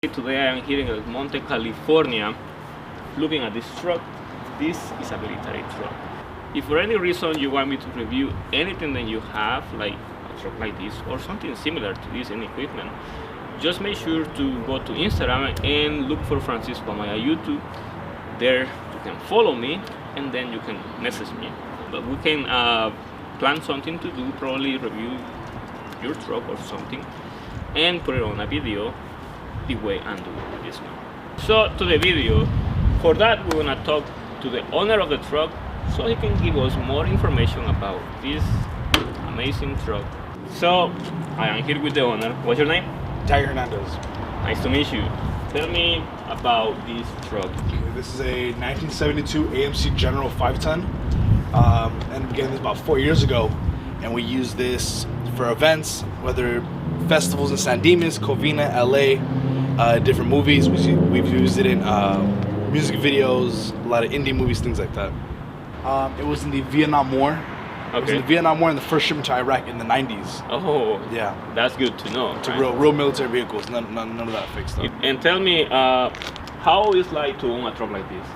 Today I am here in El Monte, California, looking at this truck. This is a military truck. If for any reason you want me to review anything that you have, like a truck like this or something similar to this in equipment, just make sure to go to Instagram and look for FranciscoAmaya YouTube. There you can follow me and then you can message me. But we can plan something to do, probably review your truck or something, and put it on a video the way I'm doing this one. So to the video, for that we're gonna talk to the owner of the truck so he can give us more information about this amazing truck. So I am here with the owner. What's your name? Tiger Hernandez. Nice to meet you. Tell me about this truck. This is a 1972 AMC General 5-ton, and began this about 4 years ago, and we use this for events, whether festivals in San Dimas, Covina, LA, different movies. We've used it in music videos, a lot of indie movies, things like that. It was in the Vietnam War. Okay. It was in the Vietnam War and the first shipment to Iraq in the 90s. Oh, yeah, that's good to know. to right? real military vehicles. None of that fake stuff. And tell me, how it's like to own a truck like this?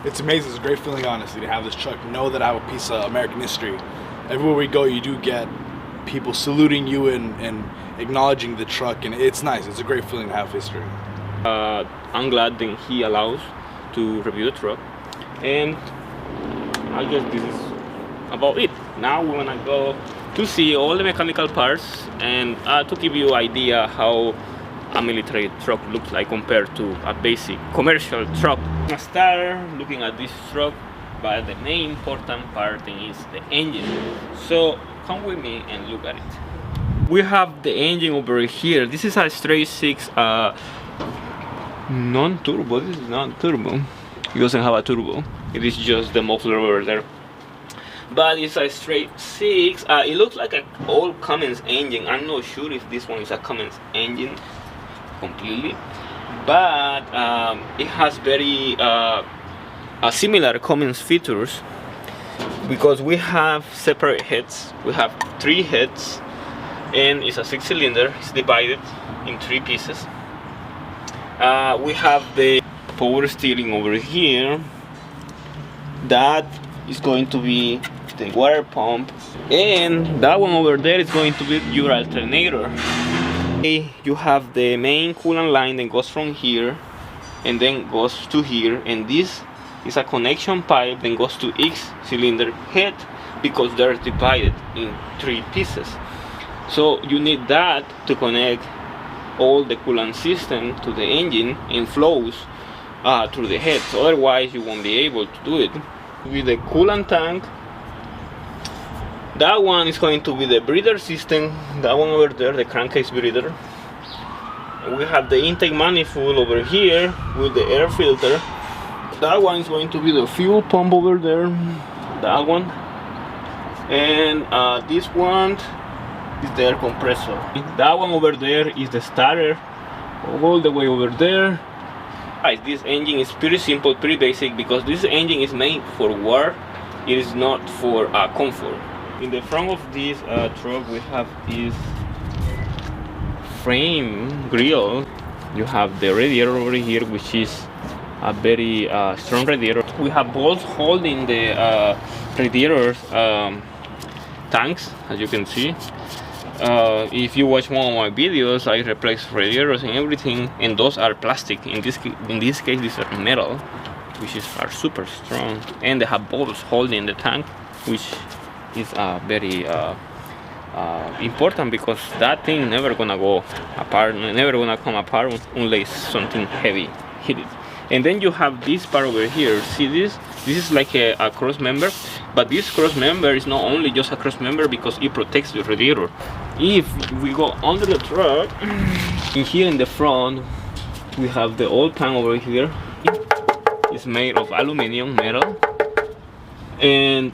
It's amazing. It's a great feeling, honestly, to have this truck. Know that I have a piece of American history. Everywhere we go, you do get people saluting you and acknowledging the truck, and it's nice. It's a great feeling to have history. I'm glad that he allows to review the truck, and I guess this is about it. Now we're gonna go to see all the mechanical parts and to give you an idea how a military truck looks like compared to a basic commercial truck. I'm gonna start looking at this truck, but the main important part thing is the engine. So come with me and look at it. We have the engine over here. This is a straight 6 non-turbo. This is not turbo. It doesn't have a turbo. It is just the muffler over there. But it's a straight 6. It looks like an old Cummins engine. I'm not sure if this one is a Cummins engine completely, but it has very similar Cummins features, because we have separate heads. We have 3 heads, and it's a 6-cylinder. It's divided in 3 pieces. We have the power steering over here. That is going to be the water pump, and that one over there is going to be your alternator. You have the main coolant line that goes from here and then goes to here, and this is a connection pipe that goes to each cylinder head, because they're divided in 3 pieces. So you need that to connect all the coolant system to the engine and flows through the heads. Otherwise you won't be able to do it. With the coolant tank, that one is going to be the breather system. That one over there, the crankcase breather. And we have the intake manifold over here with the air filter. That one is going to be the fuel pump over there. That one. And this one is the air compressor. That one over there is the starter, all the way over there. This engine is pretty simple, pretty basic, because this engine is made for war. It is not for comfort. In the front of this truck we have this frame grille. You have the radiator over here, which is a very strong radiator. We have bolts holding the radiator tanks, as you can see. If you watch one of my videos, I replace radiators and everything, and those are plastic. In this case, these are metal, which are super strong, and they have bolts holding the tank, which is very important, because that thing never gonna go apart, never gonna come apart unless something heavy hit it. And then you have this part over here. See this? This is like a cross member, but this cross member is not only just a cross member because it protects the radiator. If we go under the truck, in here in the front, we have the old tank over here. It's made of aluminum metal, and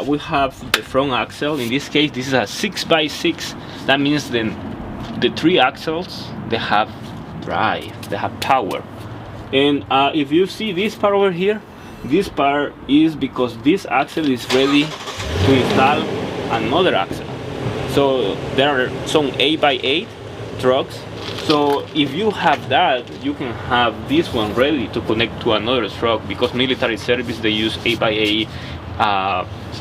we have the front axle. In this case, this is a 6x6. That means then the 3 axles, they have drive, they have power. And if you see this part over here, this part is because this axle is ready to install another axle. So there are some 8x8 trucks So if you have that, you can have this one ready to connect to another truck, because military service they use 8x8.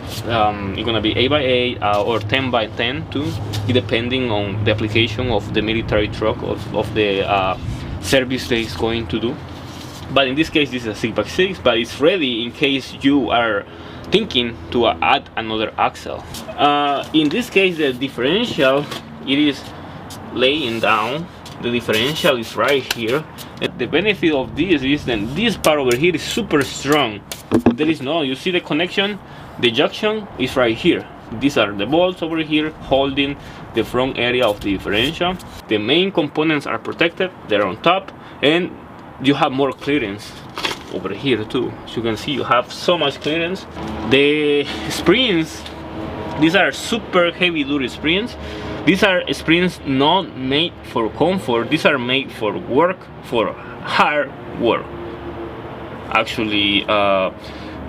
It's gonna be 8x8 or 10x10 too, depending on the application of the military truck of the service that is going to do. But in this case, this is a 6x6, but it's ready in case you are thinking to add another axle. In this case, the differential, it is laying down. The differential is right here. And the benefit of this is that this part over here is super strong. There is no, you see the connection, the junction is right here. These are the bolts over here holding the front area of the differential. The main components are protected, they're on top, and you have more clearance over here too. As you can see, you have so much clearance. The springs, these are super heavy duty springs. These are springs not made for comfort, these are made for work, for hard work. Actually,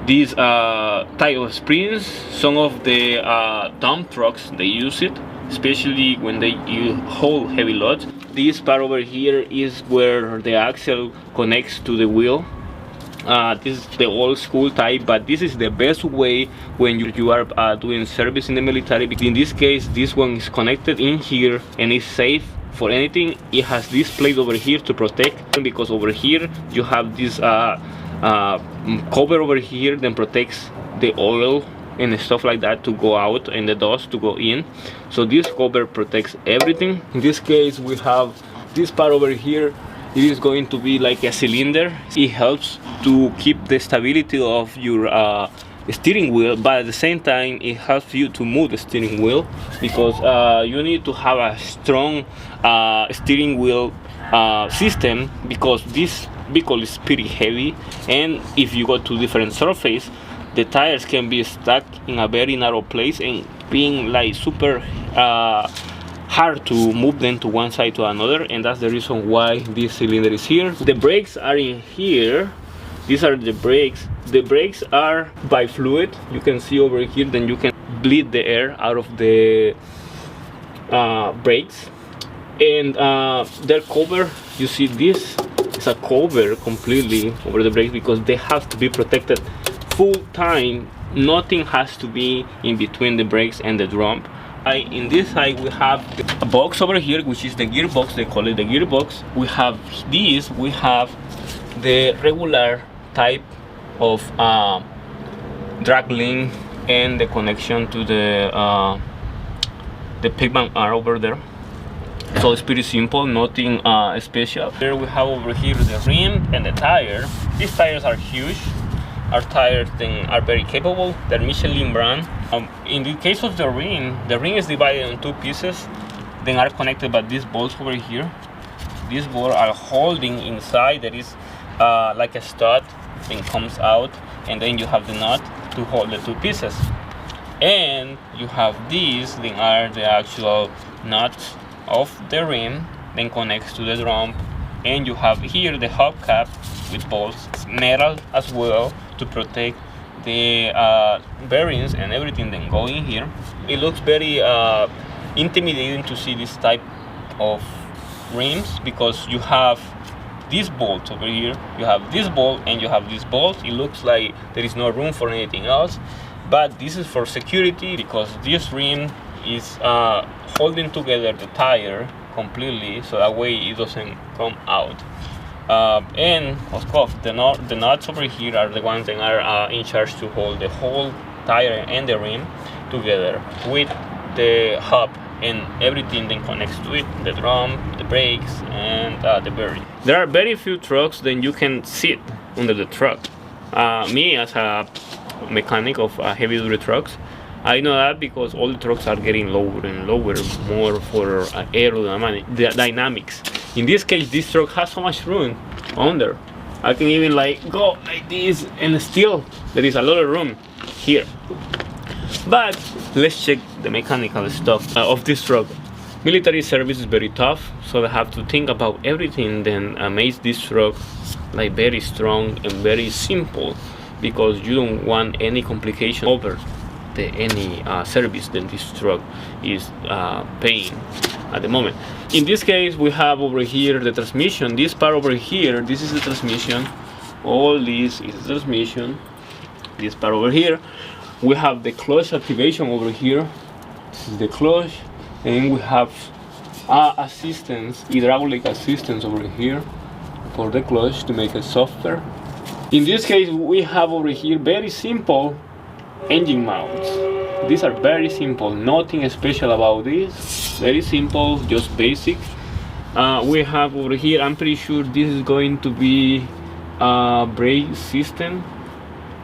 these type of springs, some of the dump trucks, they use it, especially when you hold heavy loads. This part over here is where the axle connects to the wheel. This is the old school type, but this is the best way when you are doing service in the military. In this case, this one is connected in here and is safe for anything. It has this plate over here to protect, because over here you have this cover over here that protects the oil and stuff like that to go out and the dust to go in. So this cover protects everything. In this case, we have this part over here. It is going to be like a cylinder. It helps to keep the stability of your steering wheel, but at the same time it helps you to move the steering wheel, because you need to have a strong steering wheel system, because this vehicle is pretty heavy, and if you go to different surface, the tires can be stuck in a very narrow place and being like super hard to move them to one side to another, and that's the reason why this cylinder is here. The brakes are in here. These are the brakes. The brakes are by fluid. You can see over here, then you can bleed the air out of the brakes. And their cover, you see this is a cover completely over the brakes, because they have to be protected full time. Nothing has to be in between the brakes and the drum. In this side we have a box over here, which is the gearbox. They call it the gearbox. We have this. We have the regular type of drag link and the connection to the pigman are over there. So it's pretty simple, nothing special. Here we have over here the rim and the tire. These tires are huge. Our tires then are very capable. They're Michelin brand. In the case of the ring is divided in two pieces, then are connected by these bolts over here. These bolts are holding inside. There is like a stud, then comes out, and then you have the nut to hold the two pieces. And you have these, then are the actual nuts of the rim, then connects to the drum. And you have here the hubcap with bolts, metal as well, to protect the bearings and everything then go in here. It looks very intimidating to see this type of rims, because you have these bolts over here, you have this bolt and you have this bolt. It looks like there is no room for anything else, but this is for security, because this rim is holding together the tire completely, so that way it doesn't come out. And of course the nuts over here are the ones that are in charge to hold the whole tire and the rim together with the hub, and everything then connects to it, the drum, the brakes, and the bearing. There are very few trucks that you can sit under the truck. Me as a mechanic of heavy duty trucks, I know that because all the trucks are getting lower and lower, more for aerodynamics. In this case, this truck has so much room under. I can even like go like this, and still there is a lot of room here. But let's check the mechanical stuff of this truck. Military service is very tough, so they have to think about everything that makes this truck like very strong and very simple, because you don't want any complication over any service that this truck is paying. at the moment. In this case, we have over here the transmission. This part over here, this is the transmission. All this is the transmission. This part over here, we have the clutch activation over here. This is the clutch, and we have assistance, hydraulic assistance over here for the clutch to make it softer. In this case, we have over here very simple engine mounts. These are very simple, nothing special about this, very simple, just basic. We have over here, I'm pretty sure this is going to be a brake system,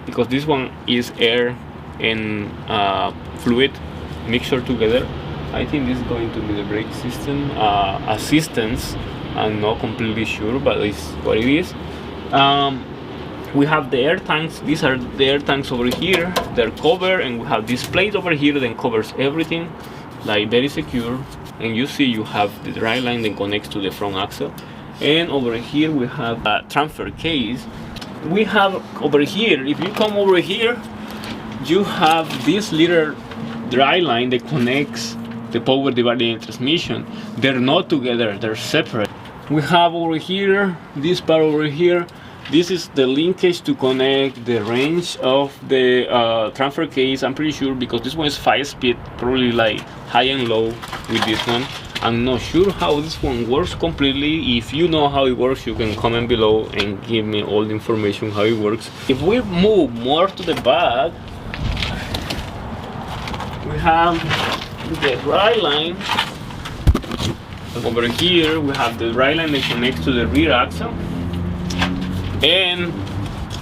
because this one is air and fluid mixture together. I think this is going to be the brake system assistance. I'm not completely sure, but it's what it is. We have the air tanks. These are the air tanks over here. They're covered, and we have this plate over here that covers everything, like very secure. And you see you have the dry line that connects to the front axle. And over here we have a transfer case. We have over here, if you come over here, you have this little dry line that connects the power dividing and transmission. They're not together, they're separate. We have over here, this part over here, this is the linkage to connect the range of the transfer case. I'm pretty sure, because this one is 5-speed, probably like high and low with this one. I'm not sure how this one works completely. If you know how it works, you can comment below and give me all the information how it works. If we move more to the back, we have the dry line. Over here we have the dry line that connects to the rear axle, and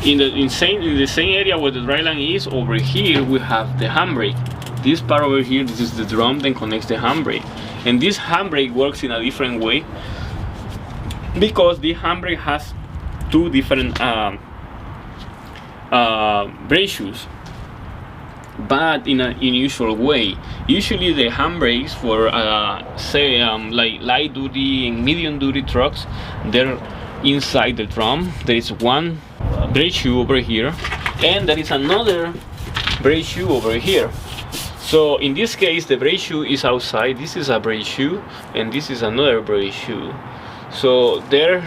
in the same area where the dry line is, over here we have the handbrake. This part over here, this is the drum that connects the handbrake, and this handbrake works in a different way, because the handbrake has two different brake shoes, but in an unusual way. Usually the handbrakes for say like light duty and medium duty trucks, they're inside the drum. There is one brake shoe over here, and there is another brake shoe over here. So in this case, the brake shoe is outside. This is a brake shoe, and this is another brake shoe. So they're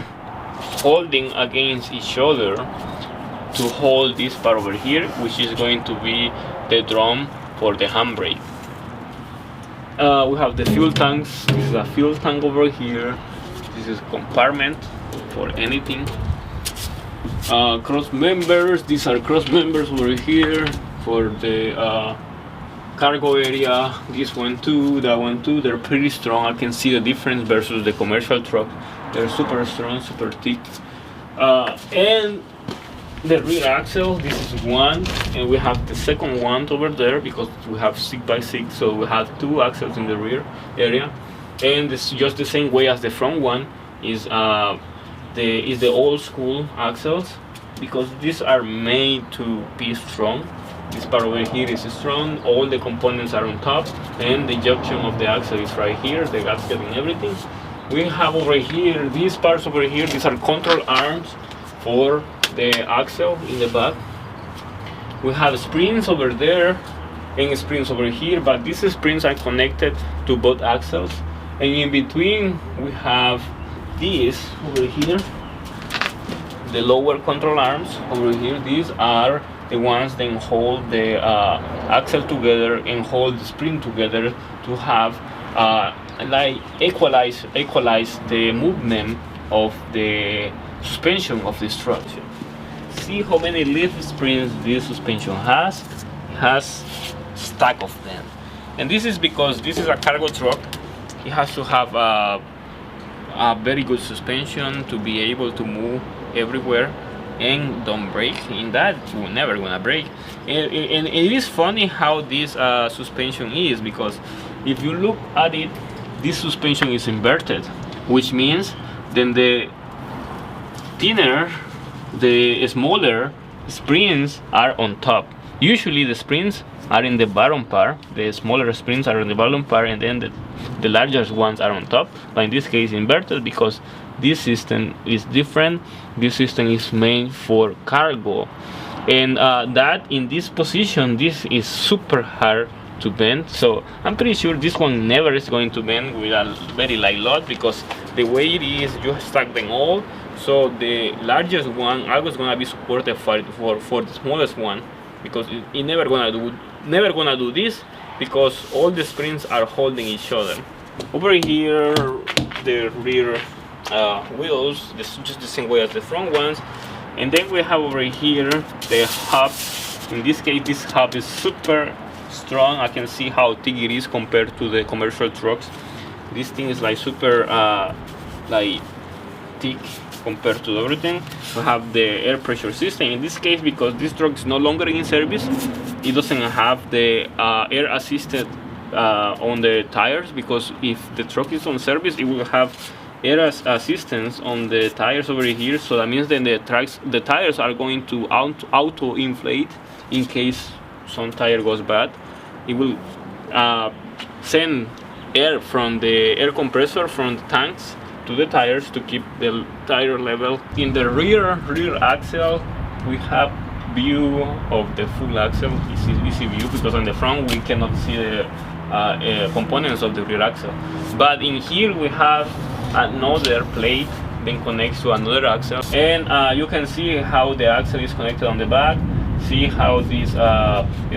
holding against each other to hold this part over here, which is going to be the drum for the handbrake. We have the fuel tanks. This is a fuel tank over here. This is a compartment for anything. Cross members. These are cross members over here for the cargo area. This one too, that one too. They're pretty strong. I can see the difference versus the commercial truck. They're super strong, super thick. And the rear axle, this is one, and we have the second one over there, because we have 6x6, so we have two axles in the rear area. And it's just the same way as the front one is the old school axles, because these are made to be strong. This part over here is strong, all the components are on top, and the junction of the axle is right here, the gasket and everything. We have over here, these parts over here, these are control arms for the axle in the back. We have springs over there and springs over here, but these springs are connected to both axles. And in between we have these over here, the lower control arms over here. These are the ones that hold the axle together and hold the spring together to have like equalize the movement of the suspension of this structure. See how many leaf springs this suspension has? It has stack of them. And this is because this is a cargo truck. It has to have a very good suspension to be able to move everywhere and don't break. In that, we're never gonna break. And it is funny how this suspension is, because if you look at it, this suspension is inverted, which means then the thinner, the smaller springs are on top. Usually the springs are in the bottom part, the smaller springs are in the bottom part, and then the larger ones are on top. But in this case inverted, because this system is different. This system is made for cargo, and that in this position, this is super hard to bend. So I'm pretty sure this one never is going to bend with a very light load, because the way it is, you stack them all. So the largest one always gonna be supported for the smallest one, because it never gonna do this, because all the springs are holding each other. Over here, the rear wheels, just the same way as the front ones. And then we have over here the hub. In this case, this hub is super strong. I can see how thick it is compared to the commercial trucks. This thing is like super like thick compared to everything. We have the air pressure system. In this case, because this truck is no longer in service, it doesn't have the air assisted on the tires, because if the truck is on service, it will have air assistance on the tires over here. So that means then the tires are going to auto inflate in case some tire goes bad. It will send air from the air compressor from the tanks to the tires to keep the tire level. In the rear axle, we have view of the full axle. This is easy view, because on the front we cannot see the components of the rear axle. But in here we have another plate then connects to another axle, and you can see how the axle is connected on the back. See how these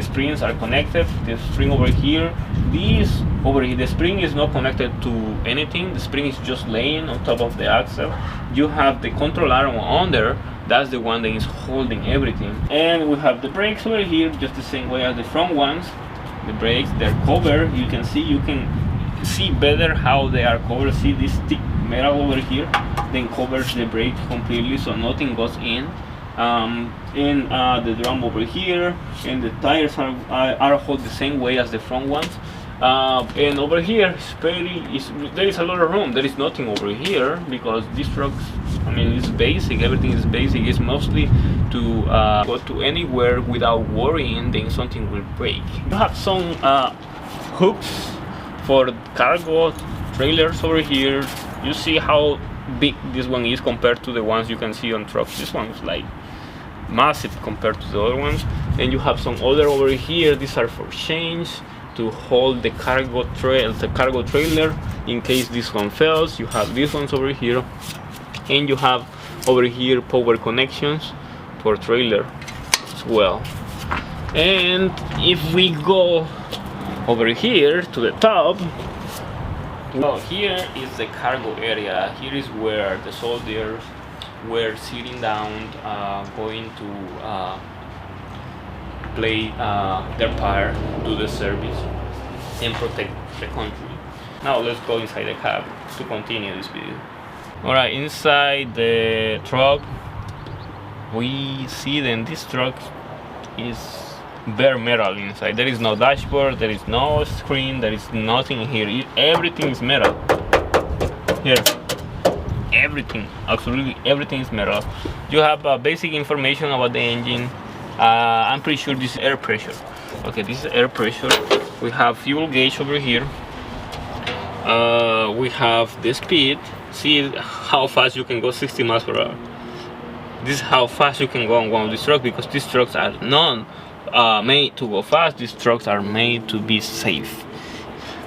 springs are connected. The spring over here, the spring is not connected to anything. The spring is just laying on top of the axle. You have the control arm under, that's the one that is holding everything. And we have the brakes over here, just the same way as the front ones. The brakes, they're covered. You can see better how they are covered. See this thick metal over here, then covers the brake completely, so nothing goes in. And the drum over here, and the tires are held the same way as the front ones. And over here, there is a lot of room. There is nothing over here, because these trucks, I mean, it's basic. Everything is basic. It's mostly to go to anywhere without worrying then something will break. You have some hooks for cargo trailers over here. You see how big this one is compared to the ones you can see on trucks. This one is like massive compared to the other ones. And you have some other over here. These are for chains to hold the cargo trailer in case this one fails. You have these ones over here, and you have over here power connections for trailer as well. And if we go over here to the top, well, here is the cargo area. Here is where the soldiers were sitting down, going to play their part, do the service, and protect the country. Now let's go inside the cab to continue this video. Alright, inside the truck, we see that this truck is bare metal inside. There is no dashboard, there is no screen, there is nothing here. Everything is metal. Here, everything, absolutely everything is metal. You have basic information about the engine. I'm pretty sure this is air pressure. Okay, this is air pressure. We have fuel gauge over here. We have the speed. See how fast you can go, 60 miles per hour. This is how fast you can go on one of these trucks, because these trucks are not made to go fast. These trucks are made to be safe.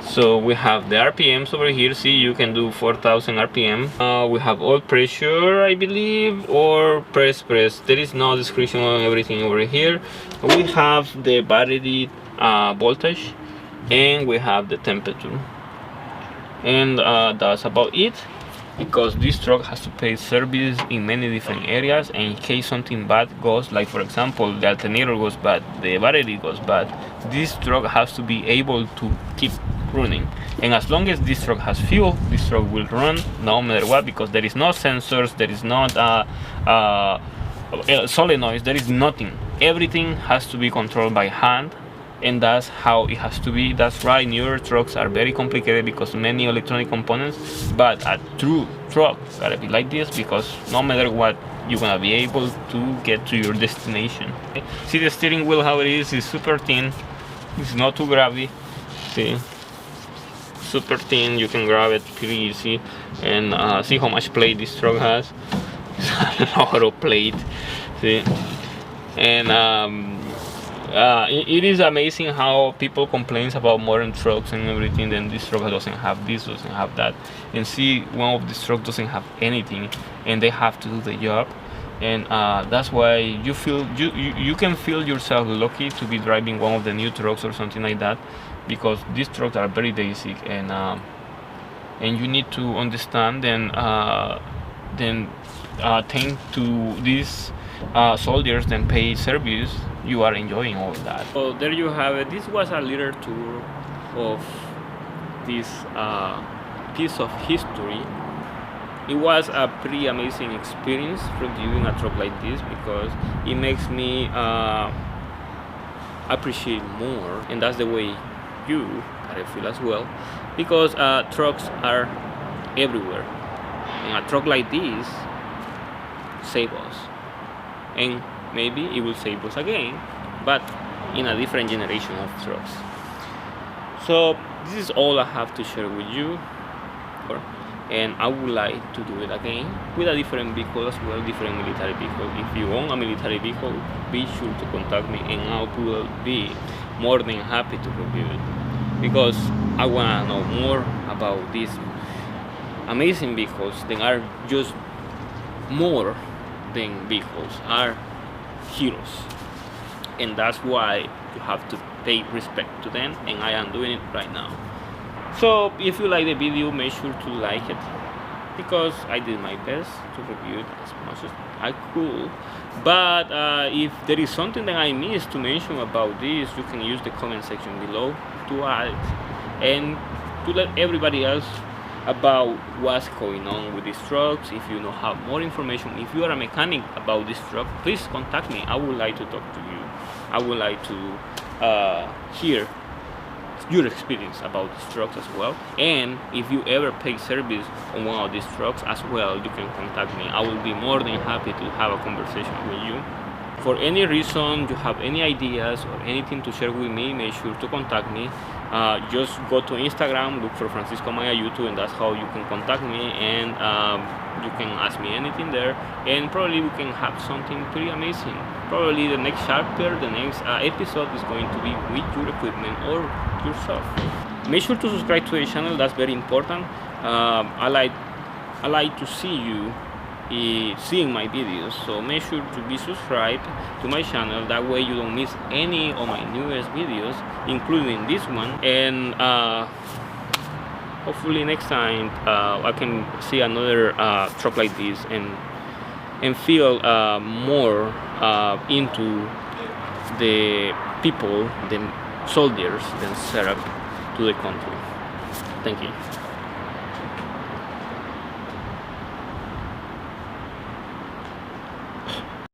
So we have the RPMs over here. See, you can do 4,000 RPM. We have oil pressure, I believe, or press. There is no description on everything over here. We have the battery voltage, and we have the temperature. And that's about it, because this truck has to pay service in many different areas, and in case something bad goes, like for example the alternator goes bad, the battery goes bad, this truck has to be able to keep running. And as long as this truck has fuel, this truck will run no matter what, because there is no sensors, there is not solenoids, there is nothing. Everything has to be controlled by hand, and that's how it has to be. That's why newer trucks are very complicated, because many electronic components. But a true truck gotta be like this, because no matter what, you're gonna be able to get to your destination. Okay? See the steering wheel, how it is super thin. It's not too grabby. See, super thin. You can grab it pretty easy. And see how much plate this truck has. It's a lot of plate. See, and it is amazing how people complain about modern trucks and everything. Then this truck doesn't have this, doesn't have that, and see one of these trucks doesn't have anything, and they have to do the job. And that's why you feel you can feel yourself lucky to be driving one of the new trucks or something like that, because these trucks are very basic, and you need to understand thanks to these soldiers then pay service, you are enjoying all that. So there you have it. This was a little tour of this piece of history. It was a pretty amazing experience reviewing a truck like this, because it makes me appreciate more, and that's the way I feel as well, because trucks are everywhere, and a truck like this save us, and maybe it will save us again, but in a different generation of trucks. So this is all I have to share with you, and I would like to do it again with a different vehicle as well, different military vehicle. If you own a military vehicle, be sure to contact me, and I will be more than happy to review it, because I want to know more about these amazing vehicles that are just more than vehicles, are heroes, and that's why you have to pay respect to them, and I am doing it right now. So if you like the video, make sure to like it, because I did my best to review it as much as I could. But if there is something that I missed to mention about this, you can use the comment section below to add it, and to let everybody else about what's going on with these trucks. If you have more information, if you are a mechanic about this truck, please contact me. I would like to talk to you. I would like to hear your experience about these trucks as well, and if you ever pay service on one of these trucks as well, you can contact me. I will be more than happy to have a conversation with you. For any reason you have any ideas or anything to share with me, make sure to contact me. Just go to Instagram, look for FranciscoAmaya YouTube, and that's how you can contact me, and you can ask me anything there, and probably we can have something pretty amazing. Probably the next chapter, the next episode is going to be with your equipment or yourself. Make sure to subscribe to the channel, that's very important. I like to see you seeing my videos, so make sure to be subscribed to my channel, that way you don't miss any of my newest videos, including this one. And hopefully next time I can see another truck like this, and feel more into the people, the soldiers that serve to the country. Thank you.